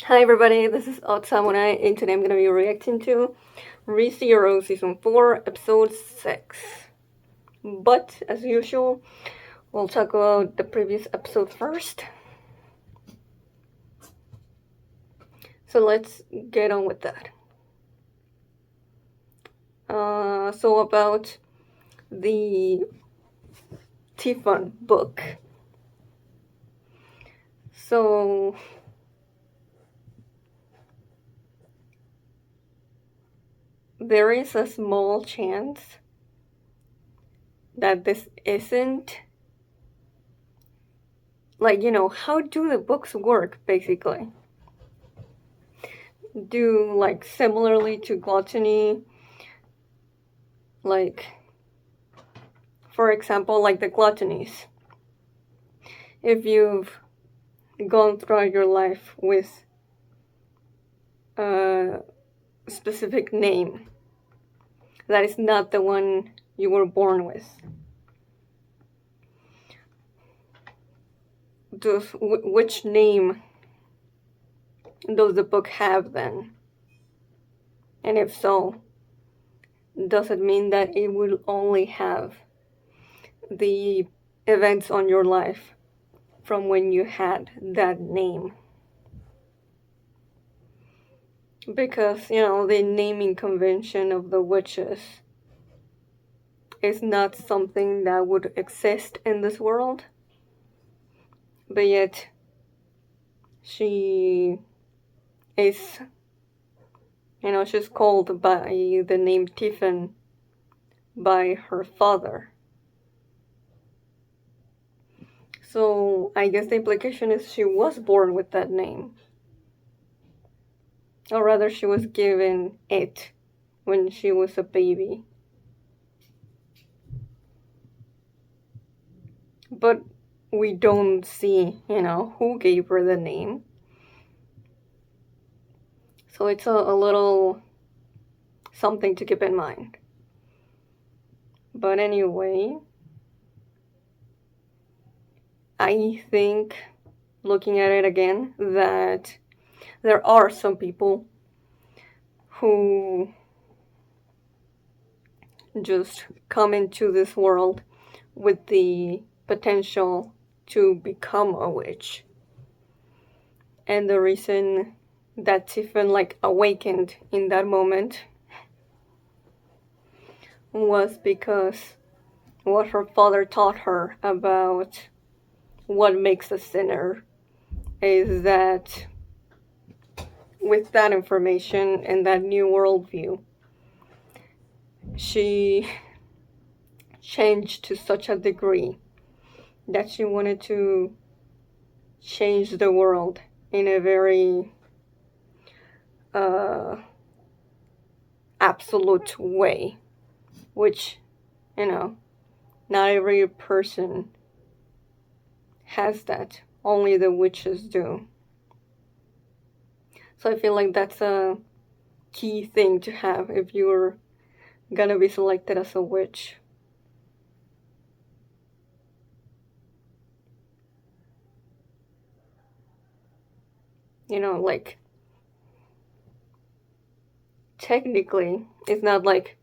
Hi everybody, this is Odd Samurai, and today I'm going to be reacting to ReZero Season 4, Episode 6. But, as usual, we'll talk about the previous episode first. So let's get on with that. So about the Tiffon book. So there is a small chance that this isn't, how do the books work, basically? Do, similarly to gluttony, for example, the gluttonies. If you've gone throughout your life with a specific name that is not the one you were born with, which name does the book have then? And if so, does it mean that it will only have the events on your life from when you had that name? Because, the naming convention of the witches is not something that would exist in this world. But yet, she is, she's called by the name Tiffin by her father. So I guess the implication is she was born with that name. Or rather, she was given it when she was a baby. But we don't see, who gave her the name. So it's a little something to keep in mind. But anyway, I think, looking at it again, that there are some people who just come into this world with the potential to become a witch. And the reason that Tiffin awakened in that moment was because what her father taught her about what makes a sinner is that with that information and that new worldview, she changed to such a degree that she wanted to change the world in a very absolute way, which, not every person has that. Only the witches do. So I feel like that's a key thing to have if you're gonna be selected as a witch. Technically, it's not like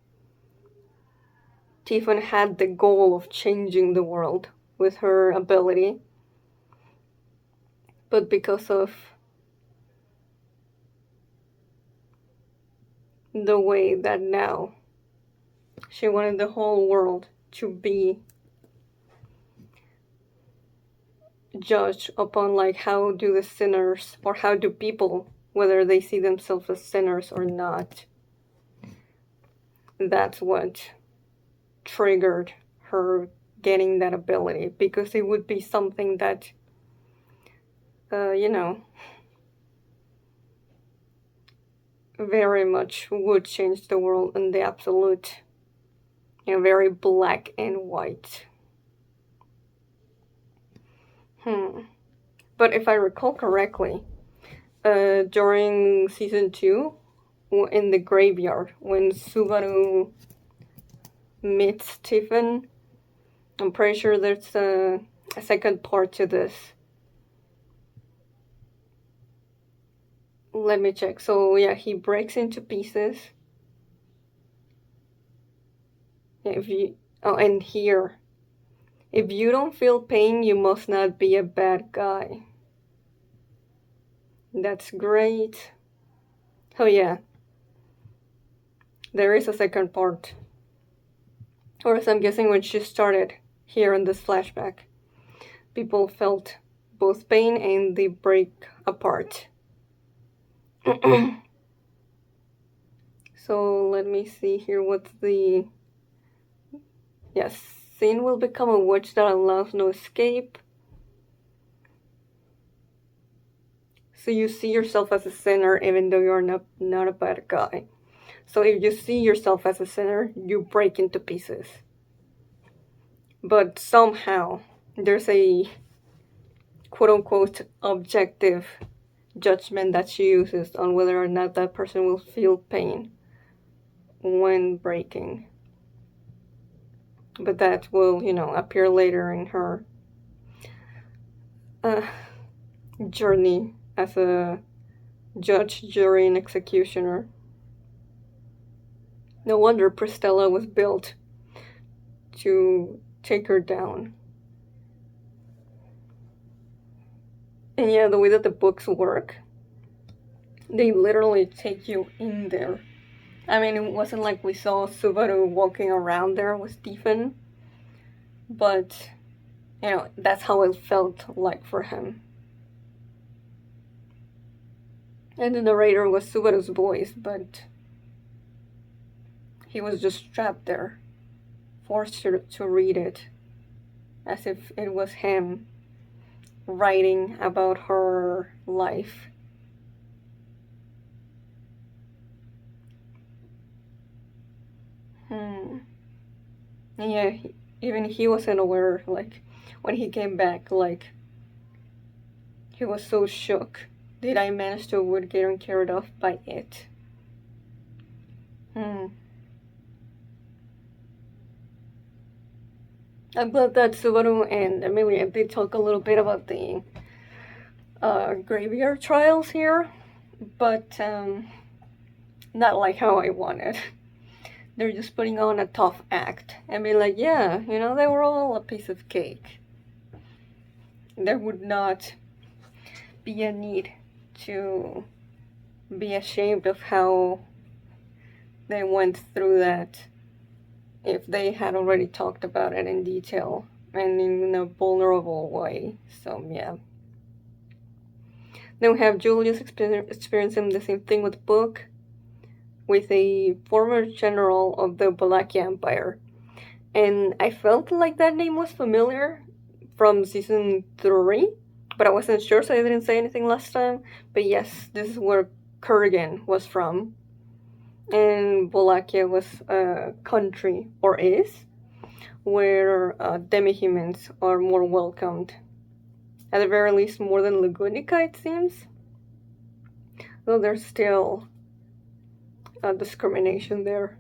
Tiffin had the goal of changing the world with her ability, but because of the way that now she wanted the whole world to be judged upon how do the sinners, or how do people, whether they see themselves as sinners or not. That's what triggered her getting that ability, because it would be something that very much would change the world in the absolute, very black and white. But if I recall correctly, during season 2, in the graveyard, when Subaru meets Tiffin, I'm pretty sure there's a second part to this. let me check. So yeah, he breaks into pieces. If you oh, and here, if you don't feel pain, you must not be a bad guy. That's great. Oh yeah, there is a second part. Or as I'm guessing when she started here in this flashback, people felt both pain and they break apart. So let me see here what's the... Yes, sin will become a witch that allows no escape. So you see yourself as a sinner even though you're not a bad guy. So if you see yourself as a sinner, you break into pieces. But somehow there's a quote-unquote objective judgment that she uses on whether or not that person will feel pain when breaking. But that will, appear later in her journey as a judge, jury, and executioner. No wonder Pristella was built to take her down. And yeah, the way that the books work, they literally take you in there. I mean, it wasn't like we saw Subaru walking around there with Stephen, but, that's how it felt like for him. And the narrator was Subaru's voice, but he was just trapped there, forced to read it, as if it was him writing about her life. Yeah, even he wasn't aware, like, when he came back, like, he was so shook. Did I manage to avoid getting carried off by it? I'm glad that Subaru and Amelia did talk a little bit about the graveyard trials here, but not like how I wanted. They're just putting on a tough act and be like, yeah, they were all a piece of cake. There would not be a need to be ashamed of how they went through that if they had already talked about it in detail and in a vulnerable way. So yeah. Then we have Julius experiencing the same thing with Book, with a former general of the Valakia Empire. And I felt like that name was familiar from season 3, but I wasn't sure, so I didn't say anything last time. But yes, this is where Kurgan was from. And Wallachia was a country, or is, where demi-humans are more welcomed. At the very least, more than Lagunica, it seems. Though there's still discrimination there.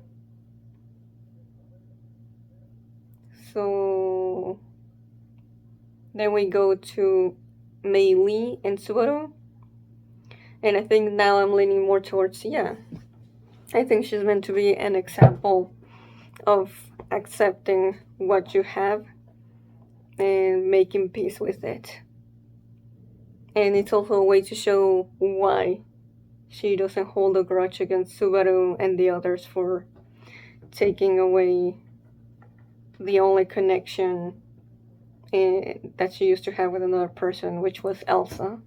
So then we go to Mei Li and Subaru. And I think now I'm leaning more towards, I think she's meant to be an example of accepting what you have and making peace with it. And it's also a way to show why she doesn't hold a grudge against Subaru and the others for taking away the only connection that she used to have with another person, which was Elsa.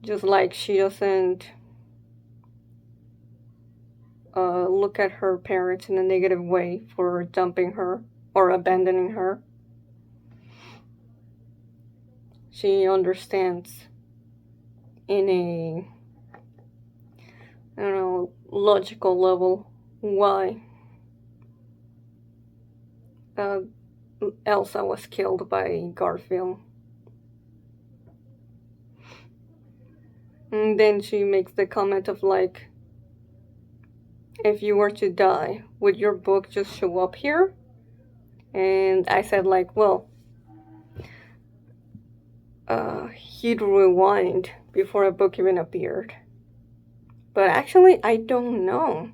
Just like she doesn't look at her parents in a negative way for dumping her or abandoning her. She understands in a, logical level why Elsa was killed by Garfield. And then she makes the comment of like, if you were to die, would your book just show up here? And I said like, well, he'd rewind before a book even appeared. But actually, I don't know.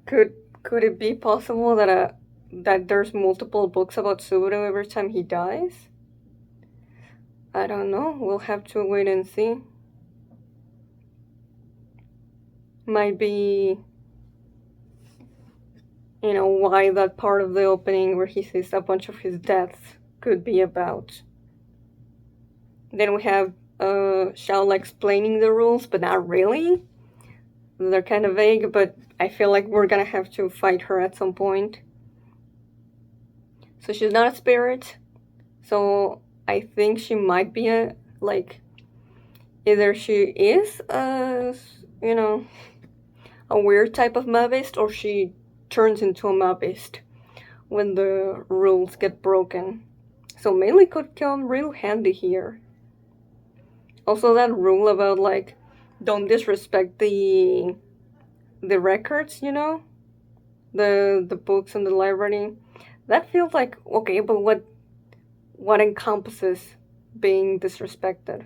Could it be possible that there's multiple books about Subaru every time he dies? I don't know. We'll have to wait and see. Might be, why that part of the opening where he says a bunch of his deaths could be about. Then we have Shaola explaining the rules, but not really. They're kind of vague, but I feel like we're gonna have to fight her at some point. So she's not a spirit, so I think she might be either she is a weird type of Mahavist, or she turns into a Mahavist when the rules get broken. So melee could come real handy here. Also, that rule about don't disrespect the records, the books in the library. That feels like okay, but what encompasses being disrespected?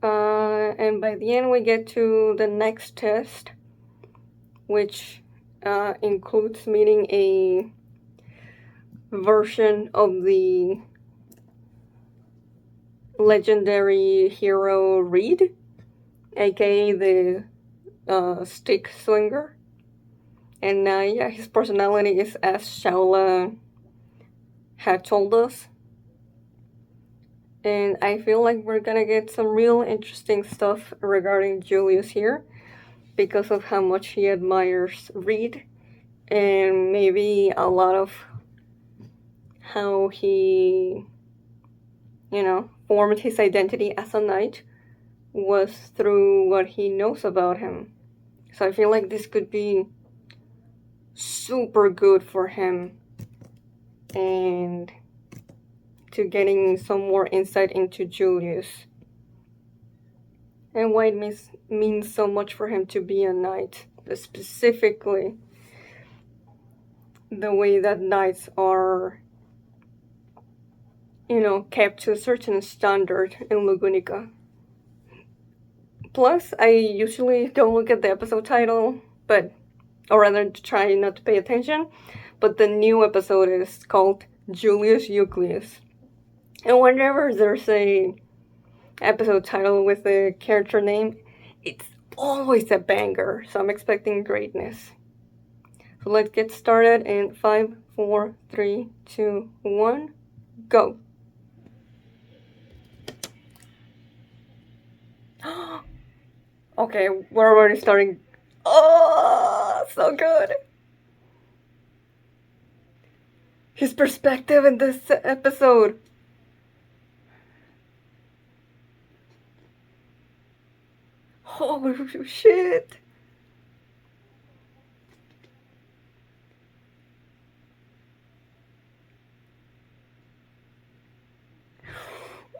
And by the end, we get to the next test, which includes meeting a version of the legendary hero Reed, aka the stick swinger. And his personality is as Shaola had told us. And I feel like we're gonna get some real interesting stuff regarding Julius here because of how much he admires Reed, and maybe a lot of how he, formed his identity as a knight was through what he knows about him. So I feel like this could be super good for him, and to getting some more insight into Julius and why it means so much for him to be a knight, specifically the way that knights are, kept to a certain standard in Lugunica. Plus, I usually don't look at the episode title, or rather try not to pay attention, but the new episode is called Julius Euclius. And whenever there's a episode title with a character name, it's always a banger, so I'm expecting greatness. So let's get started in 5, 4, 3, 2, 1, go! Okay, we're already starting. Oh, so good! His perspective in this episode. Holy shit!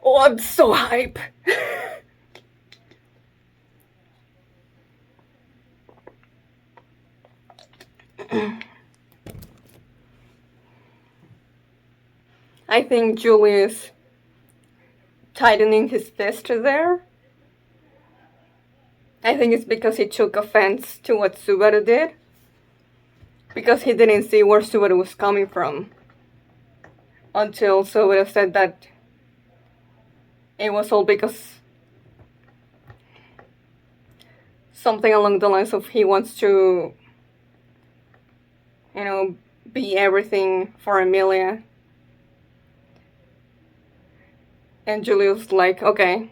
Oh, I'm so hype! I think Julius tightening his fist there, I think it's because he took offense to what Subaru did, because he didn't see where Subaru was coming from until Subaru said that it was all because something along the lines of he wants to, be everything for Emilia. And Julius like, okay,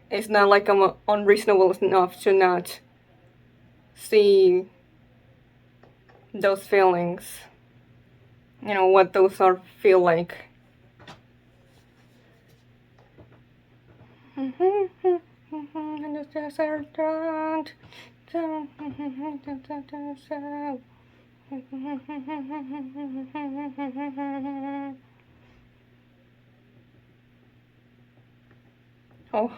it's not like I'm unreasonable enough to not see those feelings, what those feel like. Oh.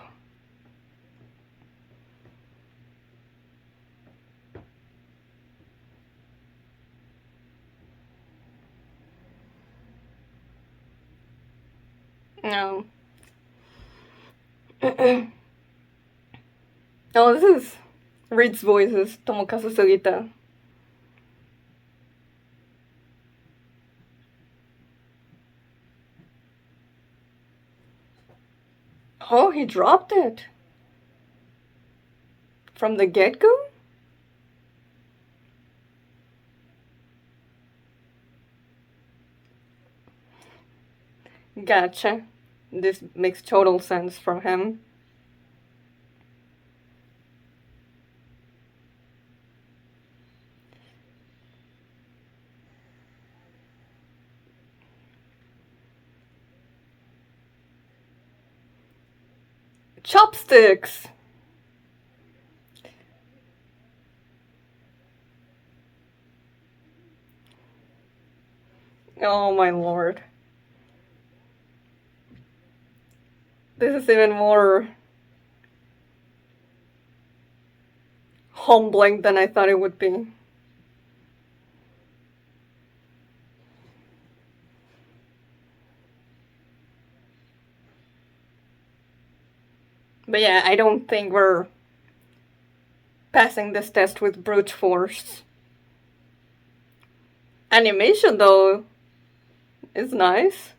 No. Oh, this is Reed's voices. Tomokazu Sugita. Oh, he dropped it. From the get-go? Gotcha. This makes total sense from him. Chopsticks! Oh my lord. This is even more humbling than I thought it would be. But yeah, I don't think we're passing this test with brute force. Animation, though, is nice.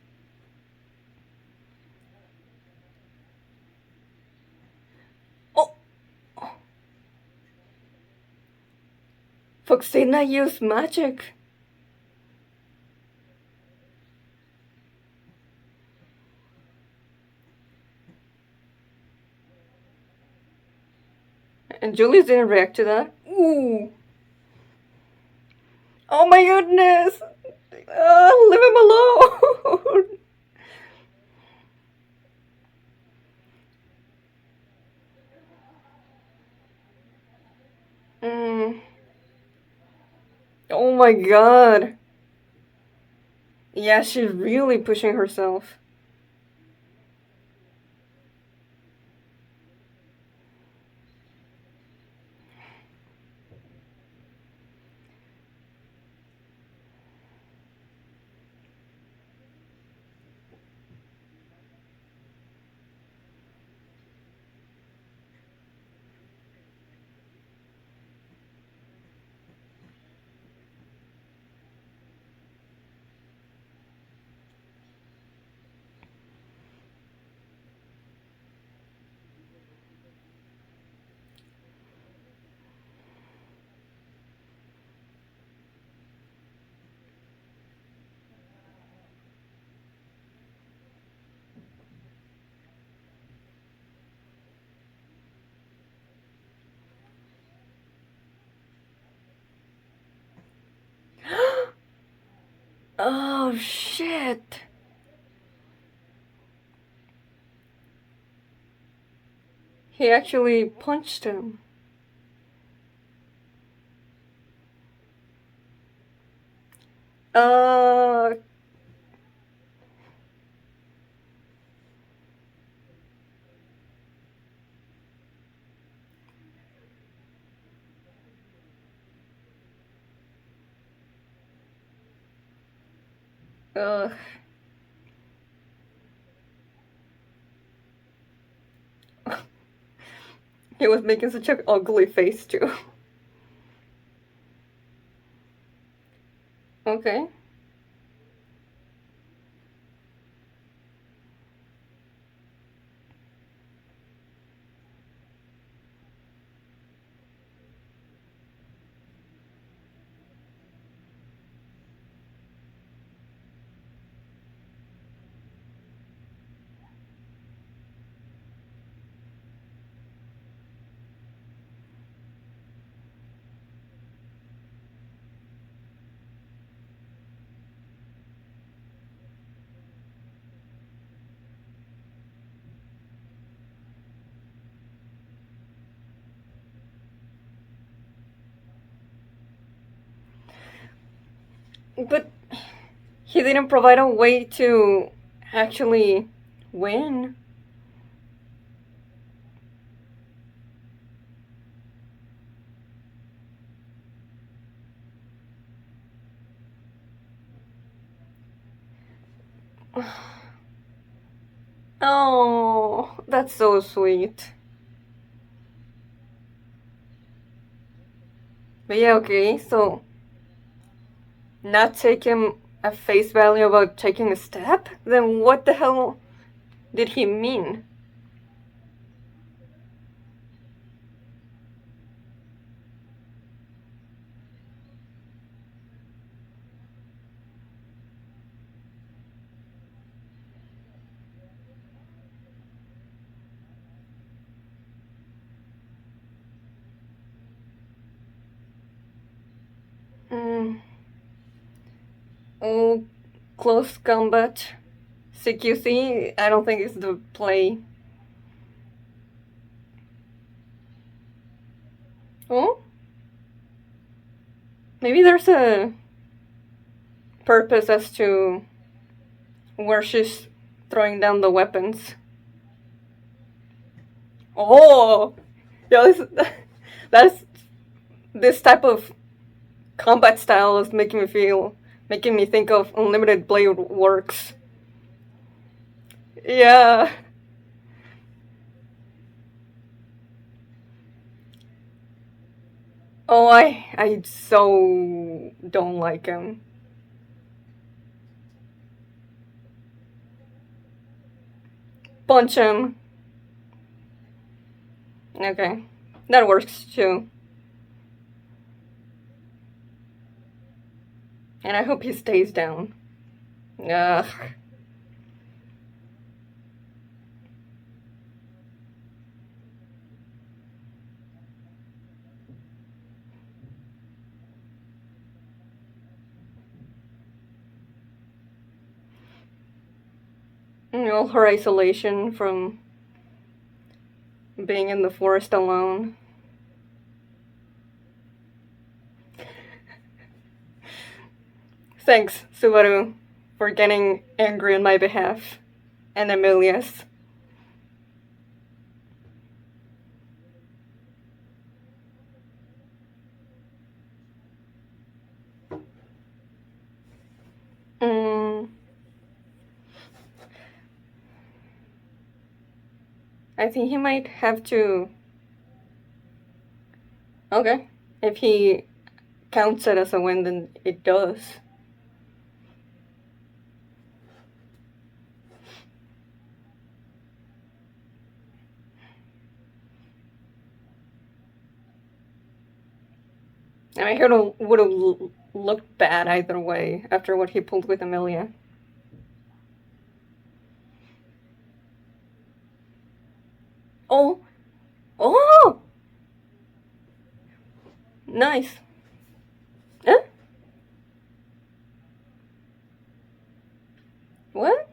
Oh! Foxina used magic. And Julius didn't react to that. Ooh! Oh my goodness! Leave him alone! mm. Oh my god. Yeah, she's really pushing herself. Oh shit. He actually punched him. Uh. Ugh. He was making such an ugly face, too. Okay. But he didn't provide a way to actually win. Oh, that's so sweet. But yeah, okay, so not take him at face value about taking a step? Then what the hell did he mean? Mm, oh, close combat. CQC, I don't think it's the play. Oh? Maybe there's a purpose as to where she's throwing down the weapons. Oh! Yeah, that's this type of combat style is making me think of Unlimited Blade Works. Yeah. Oh, I so don't like him. Punch him. Okay, that works too. And I hope he stays down. Ugh. All her isolation from being in the forest alone. Thanks, Subaru, for getting angry on my behalf. And Amelia's. Mm, I think he might have to. Okay. If he counts it as a win, then it does. I mean, he would have looked bad either way after what he pulled with Amelia. Oh! Oh! Nice. Huh? What?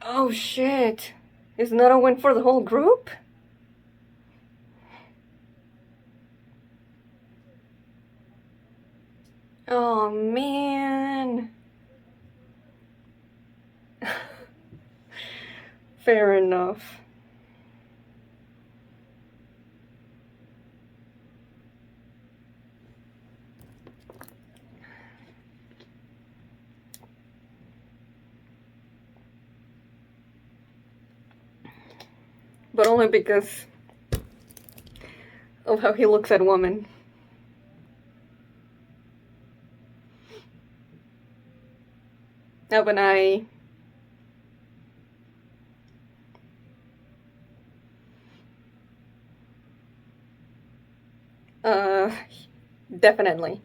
Oh shit. Isn't that a win for the whole group? Oh man. Fair enough. But only because of how he looks at women. Now when uh definitely.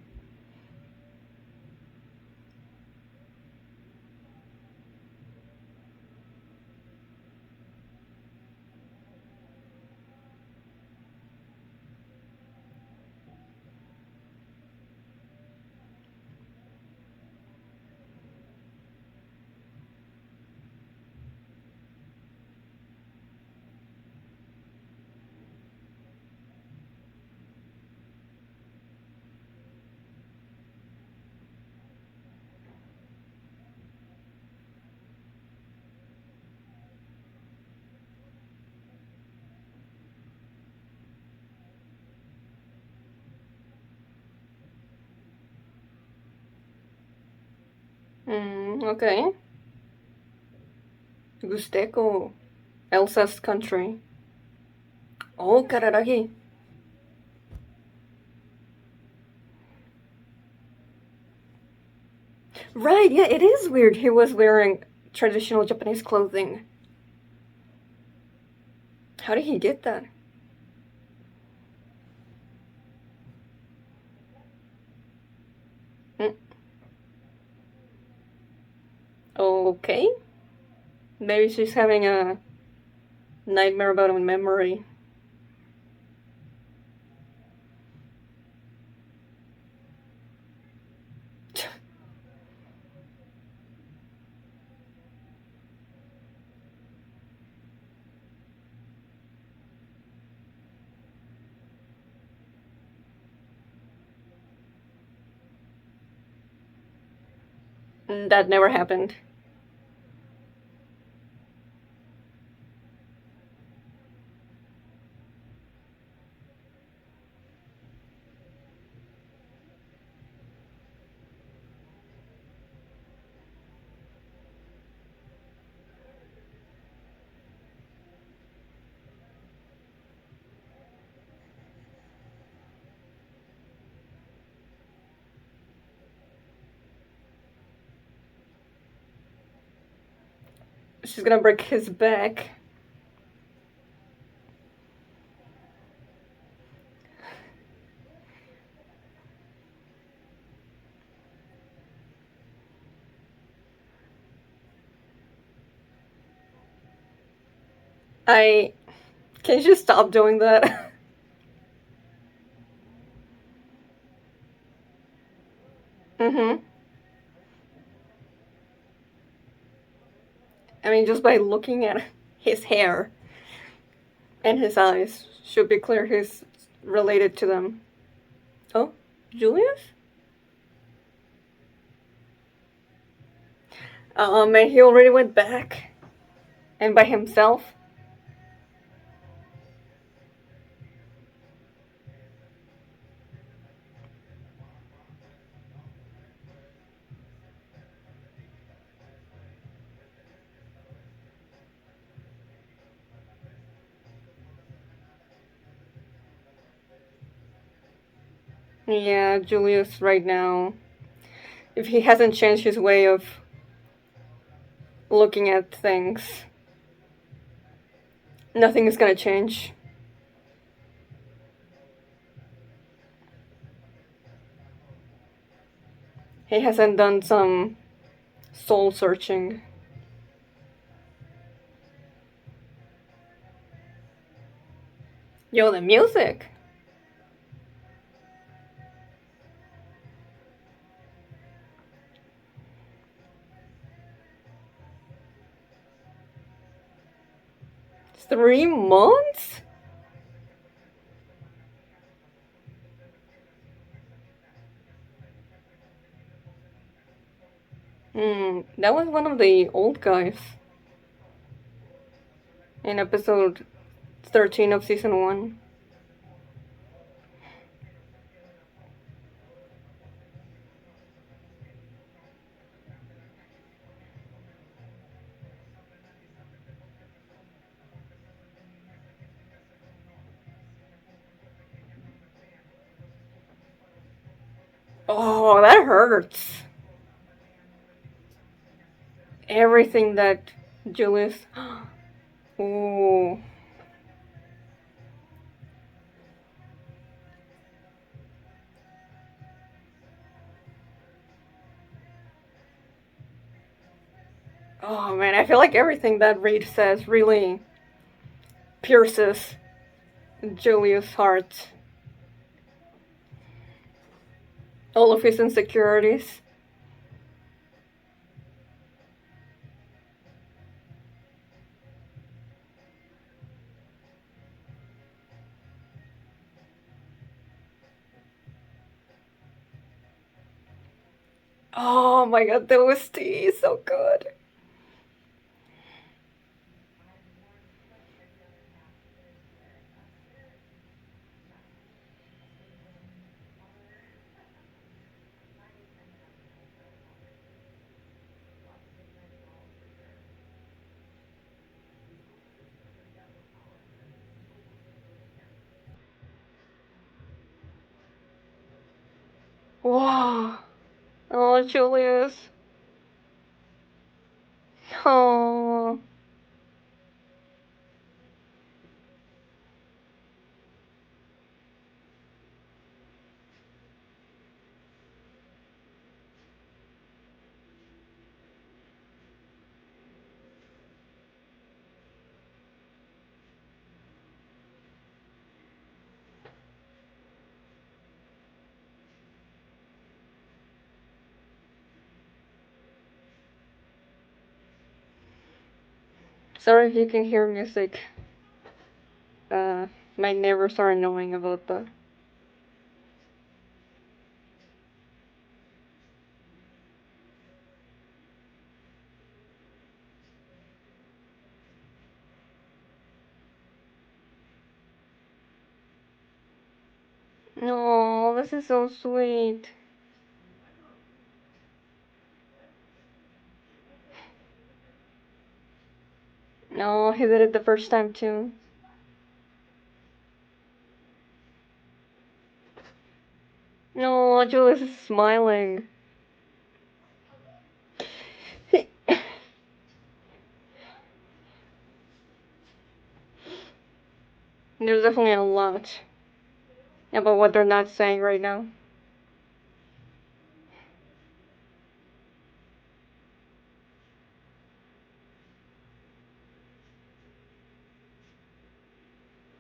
Okay. Gusteco. Elsa's country. Oh, Kararagi. Right, yeah, it is weird he was wearing traditional Japanese clothing. How did he get that? Mm, okay. Maybe she's having a nightmare about a memory. That never happened. She's gonna break his back. I. Can you just stop doing that? Mm-hmm. I mean, just by looking at his hair and his eyes, should be clear he's related to them. Oh, Julius? And he already went back. And by himself. Yeah, Julius right now. If he hasn't changed his way of looking at things, nothing is gonna change. He hasn't done some soul searching. Yo, the music! $3 months? That was one of the old guys in episode 13 of season 1. Oh, that hurts. Everything that Julius. Ooh. Oh man, I feel like everything that Reed says really pierces Julius' heart. All of his insecurities. Oh my god, the OST is so good. Wow. Oh, Julius. Oh. Sorry if you can hear music. Uh, my neighbors are annoying about that. Oh, this is so sweet. No, he did it the first time too. No, Julius is smiling. There's definitely a lot about what they're not saying right now.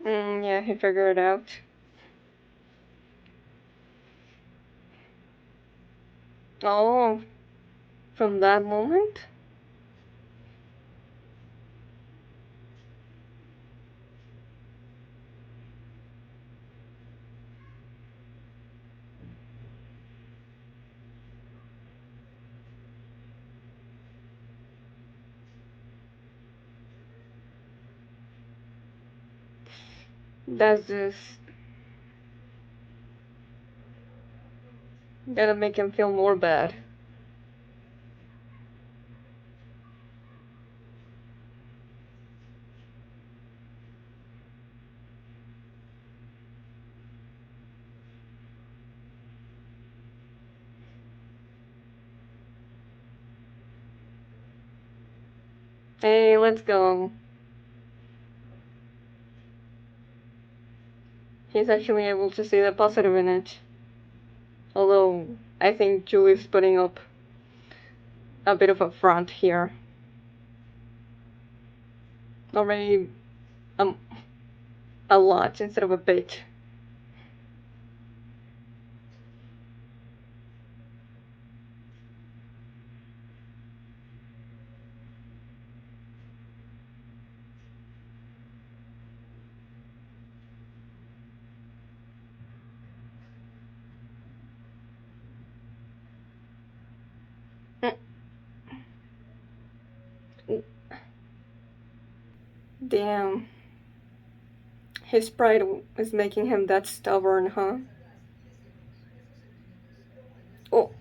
Yeah, he figured it out. Oh, from that moment? That's just gonna make him feel more bad. Hey, let's go. He's actually able to see the positive in it. Although, I think Julie's putting up a bit of a front here. Or maybe um, a lot instead of a bit. Damn. His pride is making him that stubborn, huh? Oh,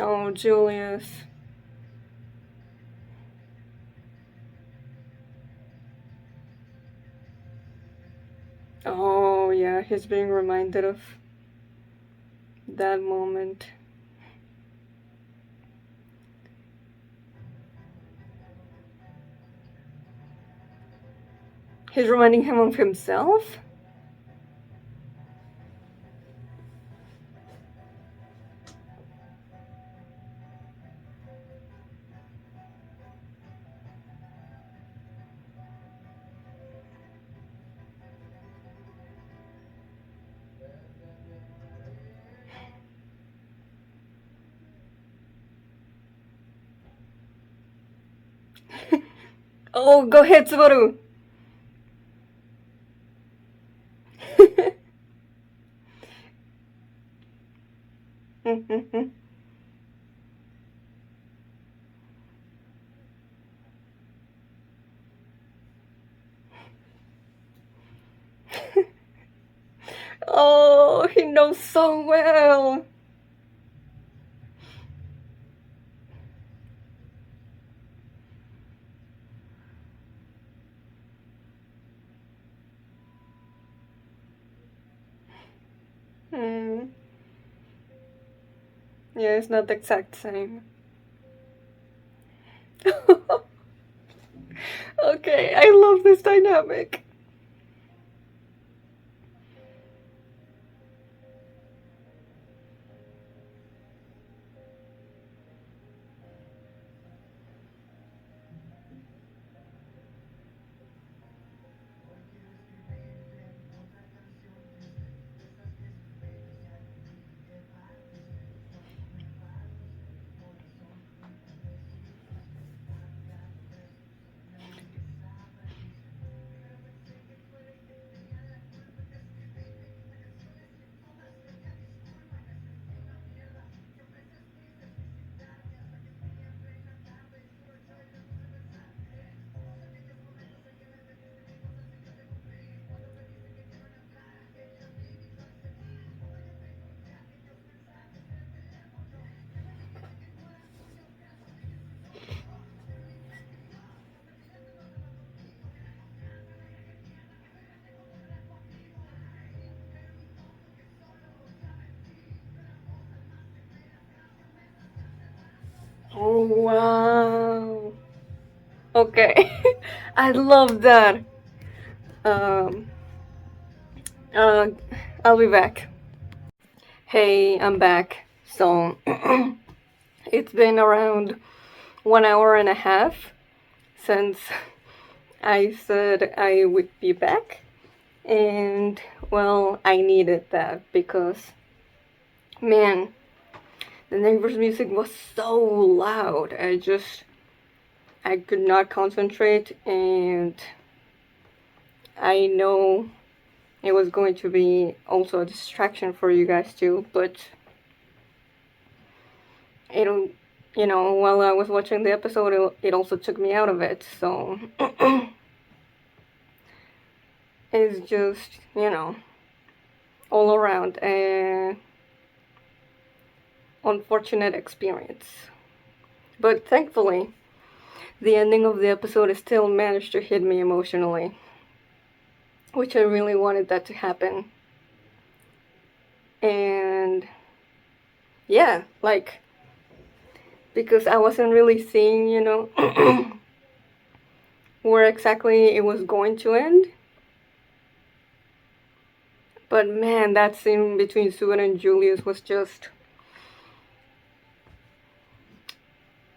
oh, Julius. Oh, yeah, he's being reminded of that moment. He's reminding him of himself? Oh, go ahead, Subaru! Oh, he knows so well. Yeah, it's not the exact same. Okay, I love this dynamic. Oh, wow. Okay. I love that. Um, uh, I'll be back. Hey, I'm back. So, it's been around 1 hour and a half since I said I would be back. And, well, I needed that because, man, the neighbor's music was so loud. I could not concentrate, and I know it was going to be also a distraction for you guys too, but it'll, while I was watching the episode, it also took me out of it, so it's just, all around a unfortunate experience. But thankfully, the ending of the episode still managed to hit me emotionally, which I really wanted that to happen. And yeah, like, because I wasn't really seeing, where exactly it was going to end. But man, that scene between Susan and Julius was just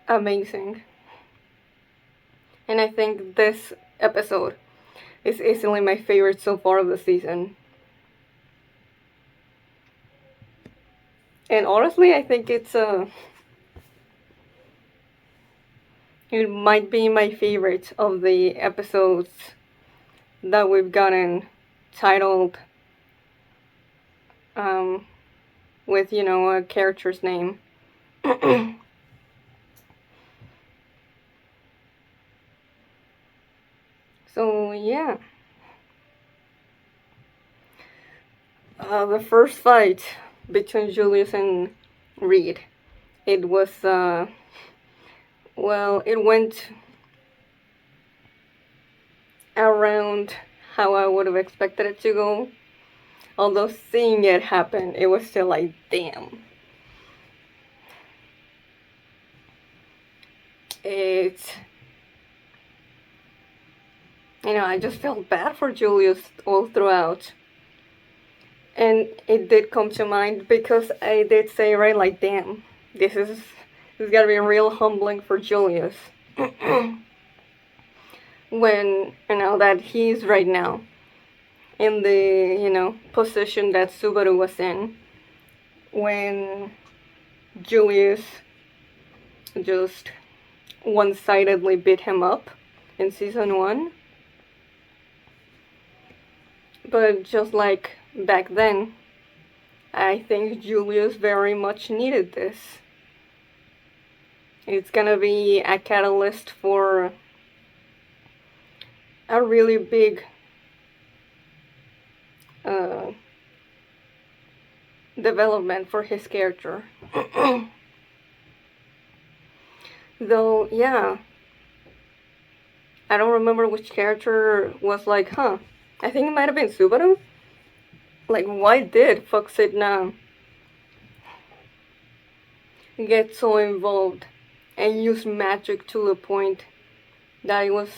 amazing. And I think this episode is easily my favorite so far of the season. And honestly, I think it might be my favorite of the episodes that we've gotten titled with, a character's name. So, yeah. The first fight between Julius and Reed, it was, it went around how I would have expected it to go. Although seeing it happen, it was still like, damn. It's, I just felt bad for Julius all throughout. And it did come to mind because I did say, right, like, damn, this gotta be real humbling for Julius. When, that he's right now in the, position that Subaru was in. When Julius just one-sidedly beat him up in season 1. But just like back then, I think Julius very much needed this. It's gonna be a catalyst for a really big development for his character. Though, yeah, I don't remember which character was like, huh, I think it might have been Subaru. Like, why did Fox it now? get so involved and use magic to the point that it was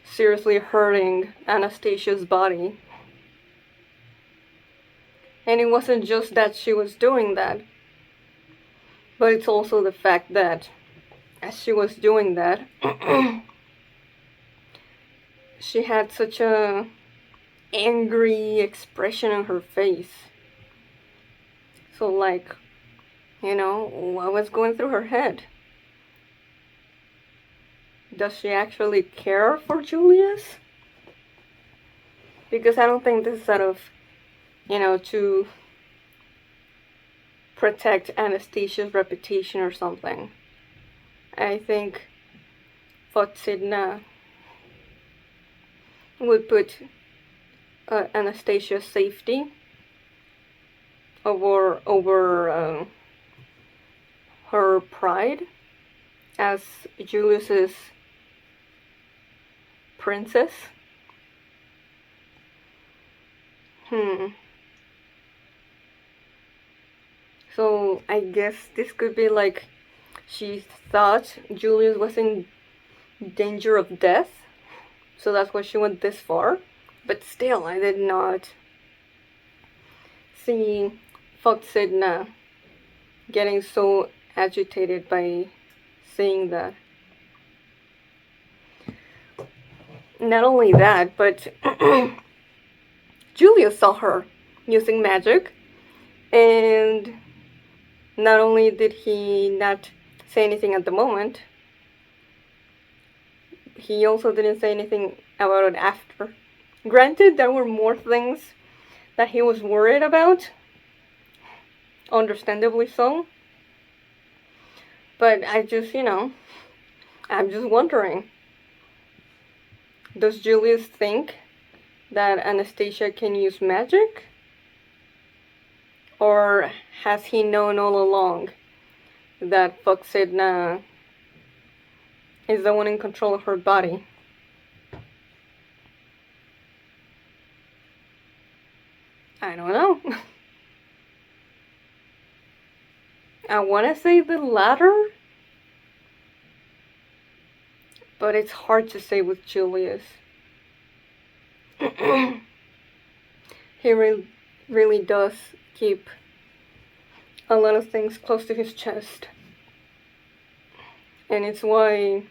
seriously hurting Anastasia's body. And it wasn't just that she was doing that, but it's also the fact that as she was doing that, she had such a angry expression on her face. So like, what was going through her head? Does she actually care for Julius? Because I don't think this is out of, to protect Anastasia's reputation or something. I think Foxidna would put Anastasia's safety over her pride as Julius's princess. So I guess this could be like she thought Julius was in danger of death, so that's why she went this far. But still, I did not see Foxidna getting so agitated by seeing that. Not only that, but Julius saw her using magic, and not only did he not say anything at the moment, he also didn't say anything about it after. Granted, there were more things that he was worried about, understandably so, but I'm just wondering, does Julius think that Anastasia can use magic? Or has he known all along that Foxidna is the one in control of her body? I don't know. I want to say the latter, but it's hard to say with Julius. He really does keep a lot of things close to his chest. And it's why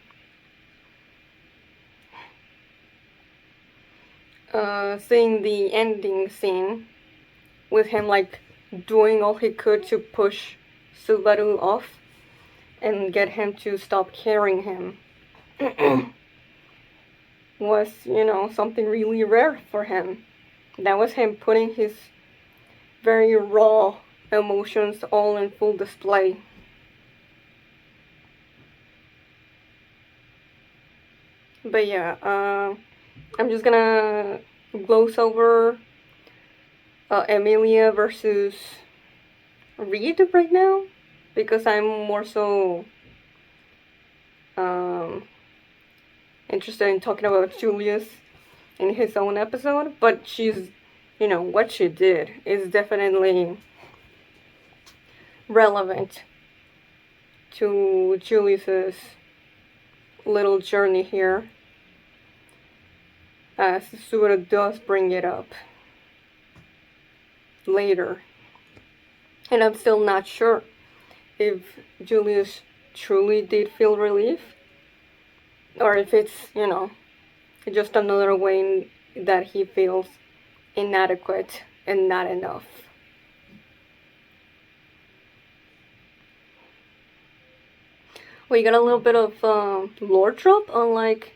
seeing the ending scene with him like doing all he could to push Subaru off and get him to stop carrying him was, something really rare for him. That was him putting his very raw emotions all in full display. But yeah, I'm just gonna gloss over Emilia versus Reed right now, because I'm more so interested in talking about Julius in his own episode. But she's, what she did is definitely relevant to Julius's little journey here, as Subaru does bring it up later. And I'm still not sure if Julius truly did feel relief, or if it's, just another way that he feels inadequate and not enough. We got a little bit of lore drop on like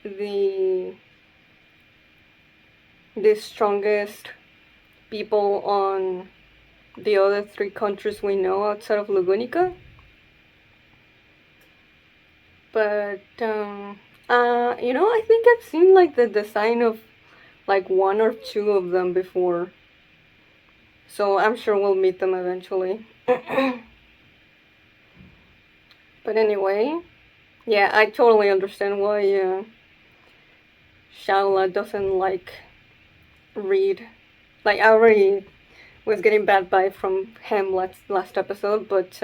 the strongest people on the other 3 countries we know outside of Lugunica. But I think I've seen like the design of like 1 or 2 of them before, so I'm sure we'll meet them eventually. But anyway, yeah, I totally understand why Shaula doesn't like Reed. Like, I already was getting bad vibe from him last episode, but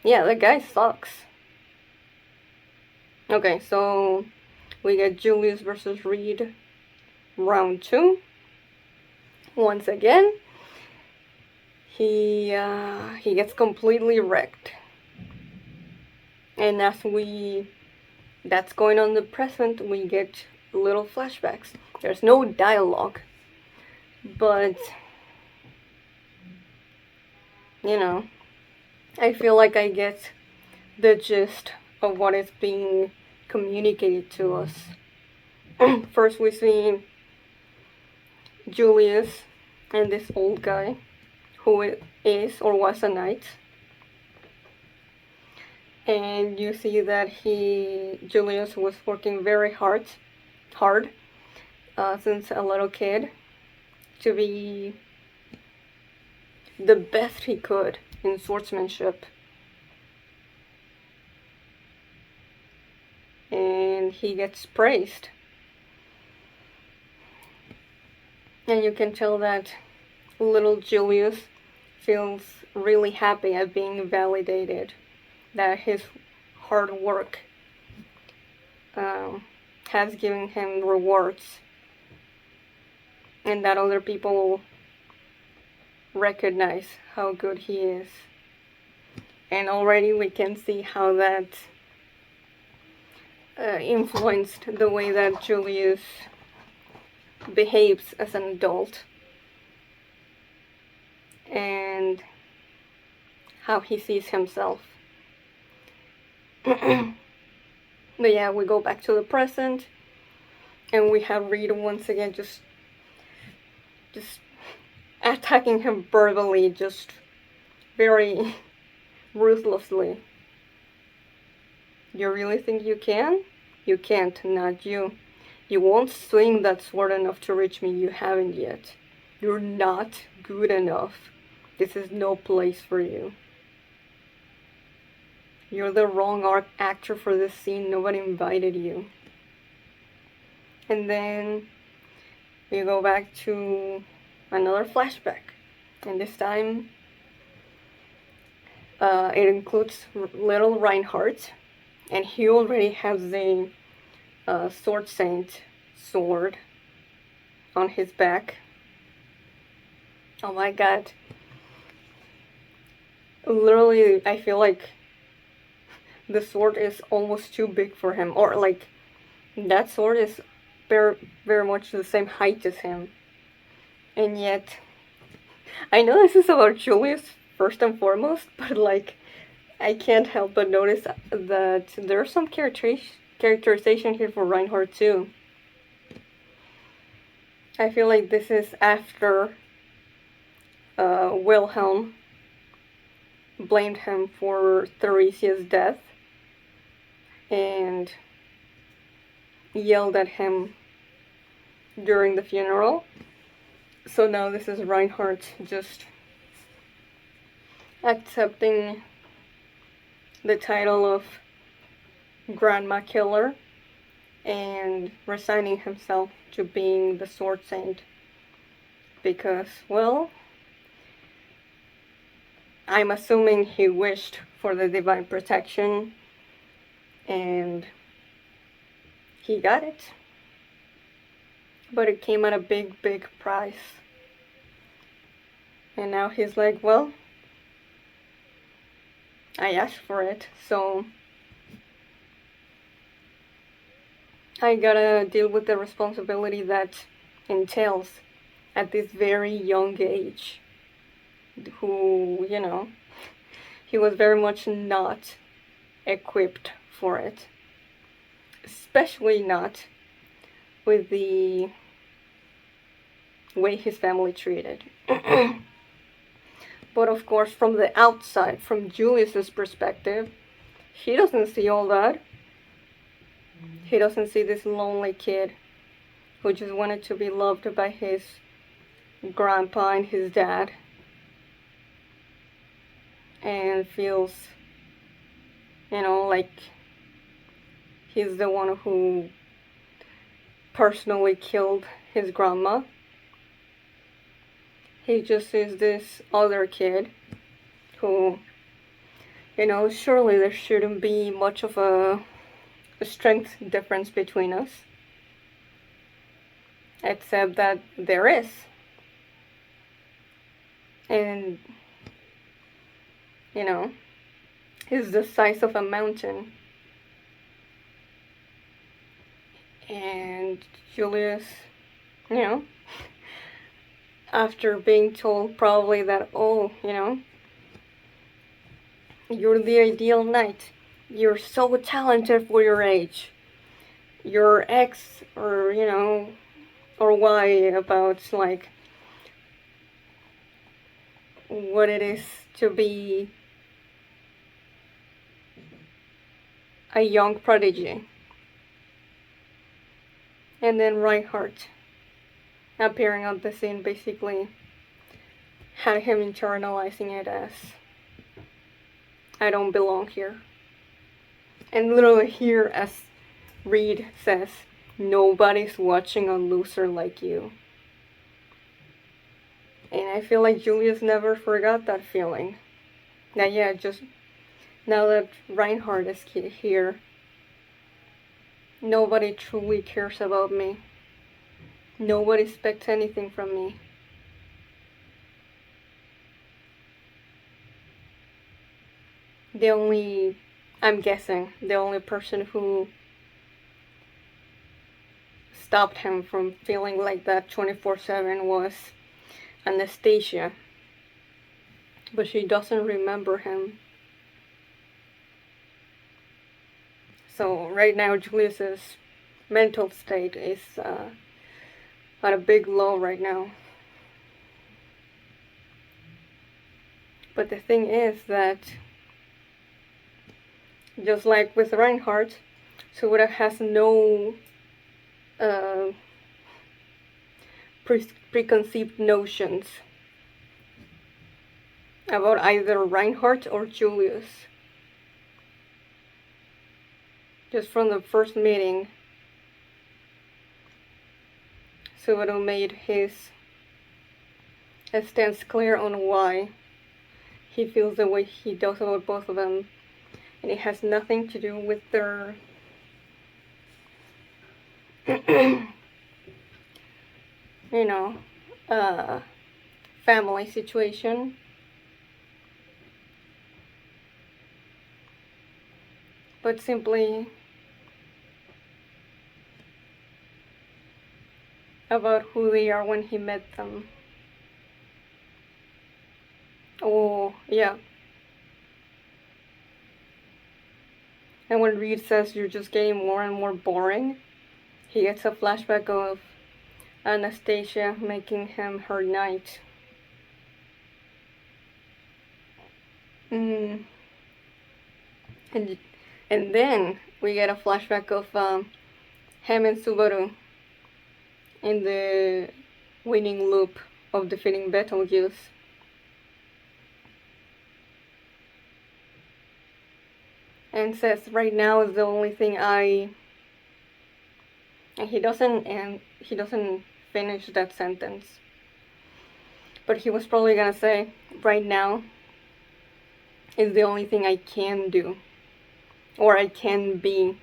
yeah, the guy sucks. Okay, so we get Julius versus Reed, round 2. Once again, he gets completely wrecked, and that's going on in the present, we get little flashbacks. There's no dialogue, but you know, I feel like I get the gist of what is being communicated to us. First, we see Julius and this old guy who is or was a knight, and you see that Julius was working very hard since a little kid to be the best he could in swordsmanship. And he gets praised. And you can tell that little Julius feels really happy at being validated, that his hard work has given him rewards, and that other people recognize how good he is. And already we can see how that influenced the way that Julius behaves as an adult, and how he sees himself. But yeah, we go back to the present, and we have Reed once again just attacking him verbally, just very ruthlessly. You really think you can? You can't, not you. You won't swing that sword enough to reach me, you haven't yet. You're not good enough. This is no place for you. You're the wrong actor for this scene, nobody invited you. And then we go back to another flashback. And this time, it includes little Reinhardt. And he already has a sword saint sword on his back. Oh my god. Literally, I feel like the sword is almost too big for him. Or like, that sword is very, very much the same height as him. And yet, I know this is about Julius first and foremost, but like, I can't help but notice that there's some characterization here for Reinhardt too. I feel like this is after Wilhelm blamed him for Theresia's death and yelled at him during the funeral. So now this is Reinhardt just accepting the title of Grandma Killer and resigning himself to being the Sword Saint because, well, I'm assuming he wished for the divine protection and he got it. But it came at a big, big price. And now he's like, well, I asked for it, so I gotta deal with the responsibility that entails at this very young age. Who, you know, he was very much not equipped for it. Especially not with the way his family treated. But of course, from the outside, from Julius's perspective, he doesn't see all that. He doesn't see this lonely kid who just wanted to be loved by his grandpa and his dad. And feels, you know, like he's the one who personally killed his grandma. He just sees this other kid who, surely there shouldn't be much of a strength difference between us. Except that there is. And, he's the size of a mountain. And Julius, after being told probably that, you're the ideal knight. You're so talented for your age. Your X or Y about like what it is to be a young prodigy. And then Reinhardt appearing on the scene basically had him internalizing it as I don't belong here. And literally here, as Reed says, nobody's watching a loser like you. And I feel like Julius never forgot that feeling. That just now that Reinhardt is here, nobody truly cares about me. Nobody expects anything from me. I'm guessing, the only person who stopped him from feeling like that 24/7 was Anastasia. But she doesn't remember him. So right now Julius's mental state is at a big low right now. But the thing is that just like with Reinhardt, Suda has no preconceived notions about either Reinhardt or Julius. Just from the first meeting, Subaru made his stance clear on why he feels the way he does about both of them. And it has nothing to do with their family situation. But simply about who they are when he met them. Oh, yeah. And when Reed says you're just getting more and more boring, he gets a flashback of Anastasia making him her knight. And then we get a flashback of him and Subaru in the winning loop of defeating Betelgeuse. And says right now is the only thing and he doesn't finish that sentence. But he was probably gonna say, right now is the only thing I can do. Or I can be.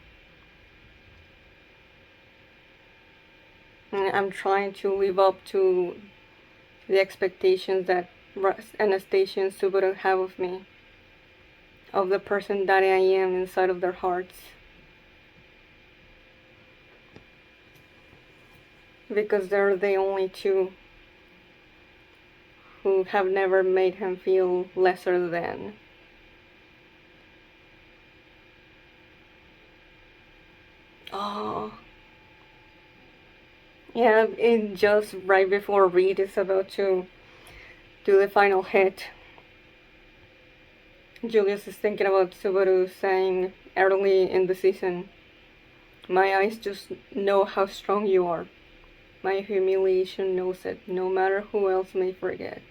And I'm trying to live up to the expectations that Anastasia and Subaru have of me. Of the person that I am inside of their hearts. Because they're the only two who have never made him feel lesser than. Oh. Yeah, and just right before Reed is about to do the final hit, Julius is thinking about Subaru saying early in the season, my eyes just know how strong you are. My humiliation knows it, no matter who else may forget.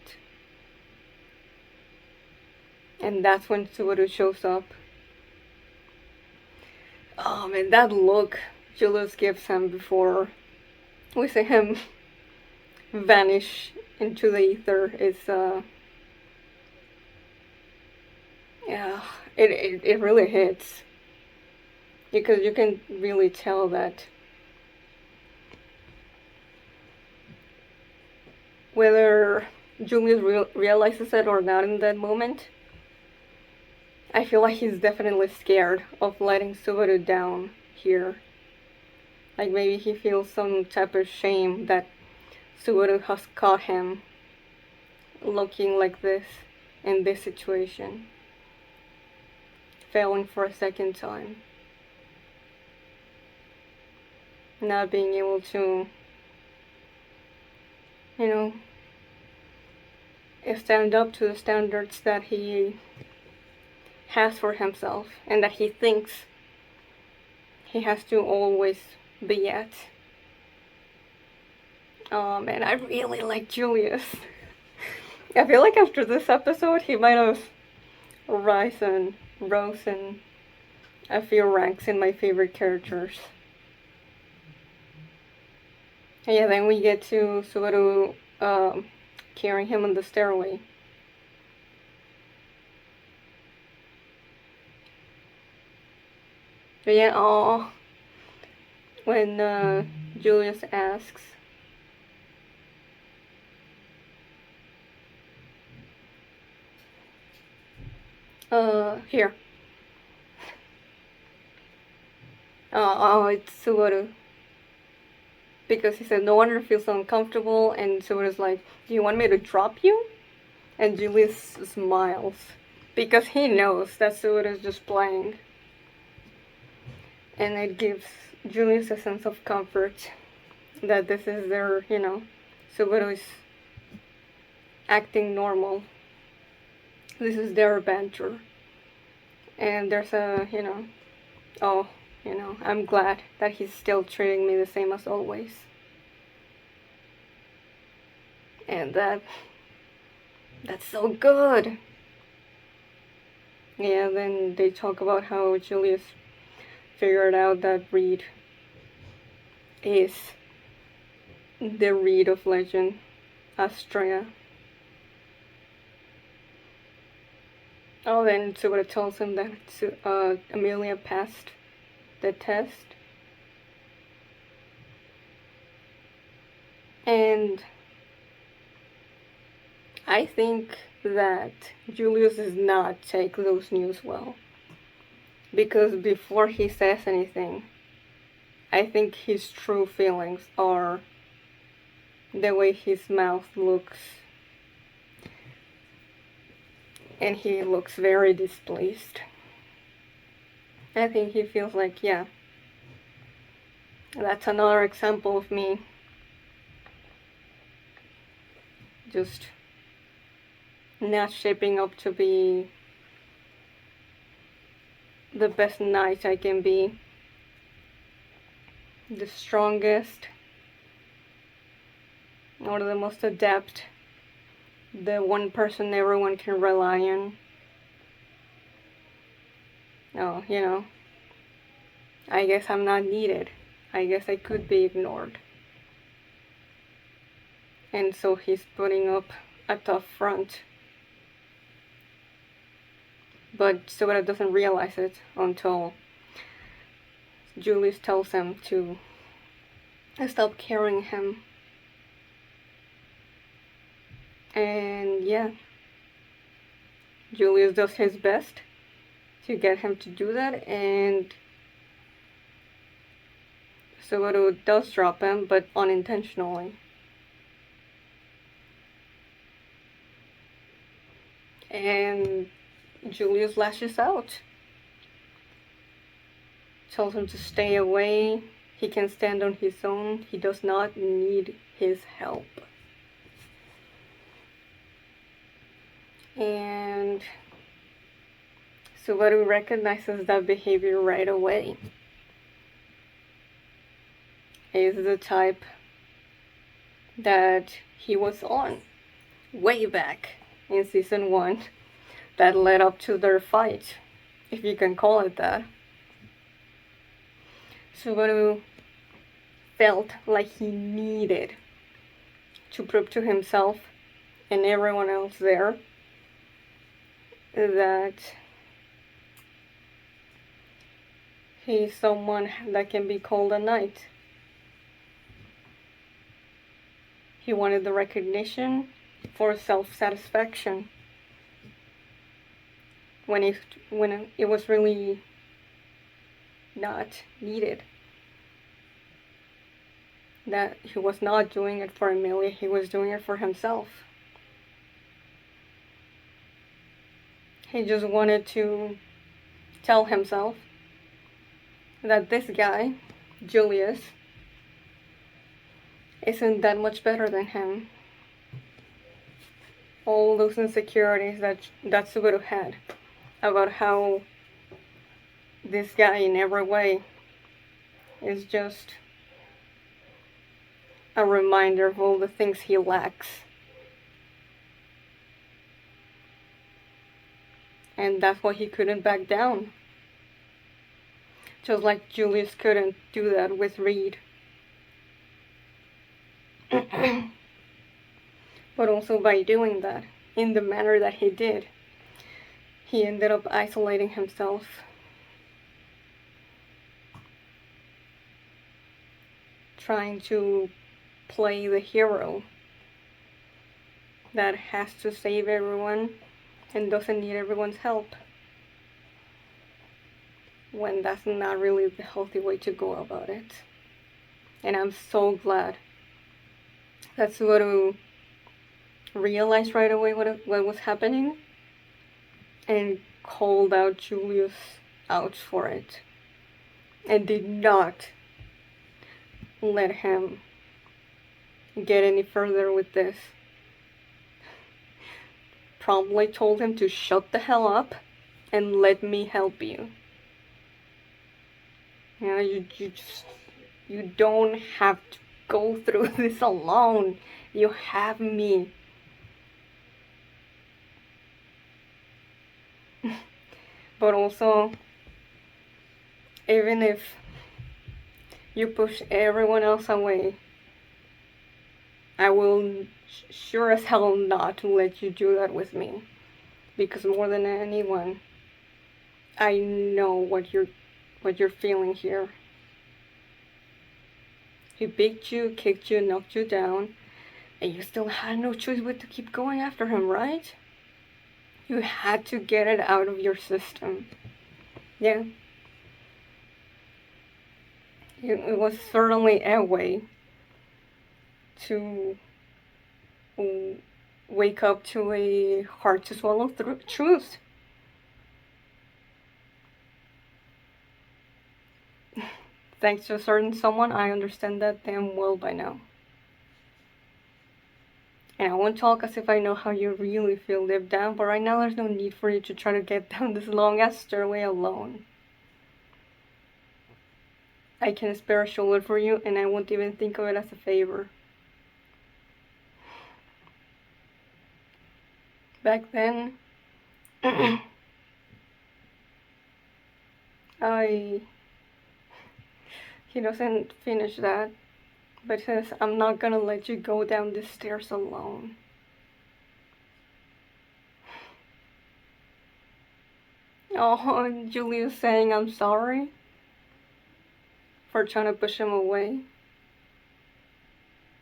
And that's when Subaru shows up. Oh man, that look Julius gives him before we see him vanish into the ether is yeah, it really hits, because you can really tell that whether Julius realizes it or not in that moment, I feel like he's definitely scared of letting Subaru down here. Like maybe he feels some type of shame that Subaru has caught him looking like this in this situation, failing for a second time, not being able to, you know, stand up to the standards that he has for himself and that he thinks he has to always be at. Oh man, I really like Julius. I feel like after this episode he might have risen a few ranks in my favorite characters. And yeah, then we get to Subaru carrying him on the stairway. But yeah, oh, when Julius asks, here. Oh, it's Subaru. Because he said, no wonder feels so uncomfortable, and Subaru's like, do you want me to drop you? And Julius smiles, because he knows that Subaru is just playing. And it gives Julius a sense of comfort that this is their, Subaru is acting normal. This is their banter. And there's a, oh, I'm glad that he's still treating me the same as always. And that's so good. Yeah, then they talk about how Julius figured out that Reed is the Reed of legend, Astrea. Oh, then Subaru tells him that Amelia passed the test. And I think that Julius does not take those news well. Because before he says anything, I think his true feelings are the way his mouth looks. And he looks very displeased. I think he feels like, yeah, that's another example of me just not shaping up to be the best knight I can be, the strongest, or the most adept, the one person everyone can rely on. Oh, I guess I'm not needed. I guess I could be ignored. And so he's putting up a tough front. But Subaru doesn't realize it until Julius tells him to stop carrying him. And yeah, Julius does his best to get him to do that, and Subaru does drop him, but unintentionally. And Julius lashes out, tells him to stay away. He can stand on his own. He does not need his help. And Subaru recognizes that behavior right away. He's the type that he was on way back in season 1 that led up to their fight, if you can call it that. Subaru felt like he needed to prove to himself and everyone else there that he's someone that can be called a knight. He wanted the recognition for self-satisfaction when it was really not needed. That he was not doing it for Amelia, he was doing it for himself. He just wanted to tell himself that this guy, Julius, isn't that much better than him. All those insecurities that Subaru had about how this guy in every way is just a reminder of all the things he lacks. And that's why he couldn't back down. Just like Julius couldn't do that with Reed. But also by doing that, in the manner that he did, he ended up isolating himself. Trying to play the hero that has to save everyone and doesn't need everyone's help, when that's not really the healthy way to go about it. And I'm so glad that Subaru realized right away what was happening and called out Julius out for it and did not let him get any further with this. Promptly told him to shut the hell up and let me help you. You know, you don't have to go through this alone. You have me. But also, even if you push everyone else away, I will sure as hell not let you do that with me. Because more than anyone, I know what you're feeling here. He beat you, kicked you, knocked you down, and you still had no choice but to keep going after him, right? You had to get it out of your system. Yeah. It was certainly a way to wake up to a hard to swallow truth. Thanks to a certain someone, I understand that damn well by now. And I won't talk as if I know how you really feel deep down, but right now there's no need for you to try to get down this long-ass stairway alone. I can spare a shoulder for you, and I won't even think of it as a favor. Back then, he doesn't finish that, but says, I'm not gonna let you go down the stairs alone. Oh, and Julius saying I'm sorry for trying to push him away.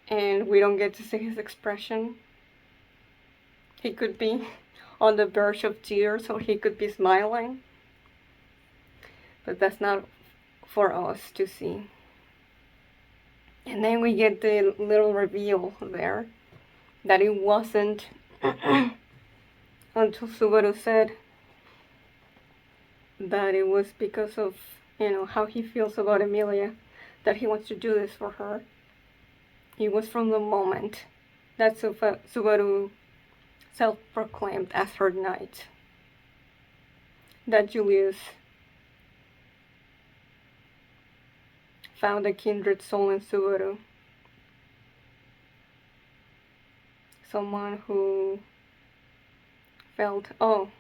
And we don't get to see his expression. He could be on the verge of tears, or he could be smiling. But that's not for us to see. And then we get the little reveal there that it wasn't until Subaru said that it was because of, how he feels about Amelia, that he wants to do this for her. It was from the moment that Subaru self-proclaimed as her knight that Julius found a kindred soul in Subaru. Someone who felt, oh,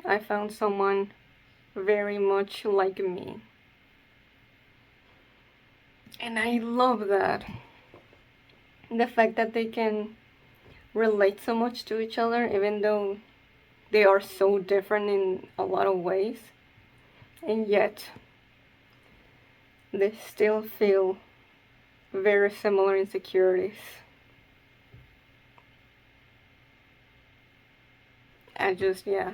I found someone very much like me. And I love that. The fact that they can relate so much to each other, even though they are so different in a lot of ways, and yet they still feel very similar insecurities. Yeah.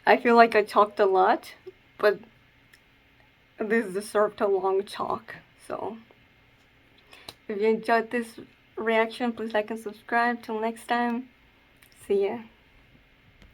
I feel like I talked a lot, but this deserved a long talk. So, if you enjoyed this reaction, please like and subscribe. Till next time, see ya.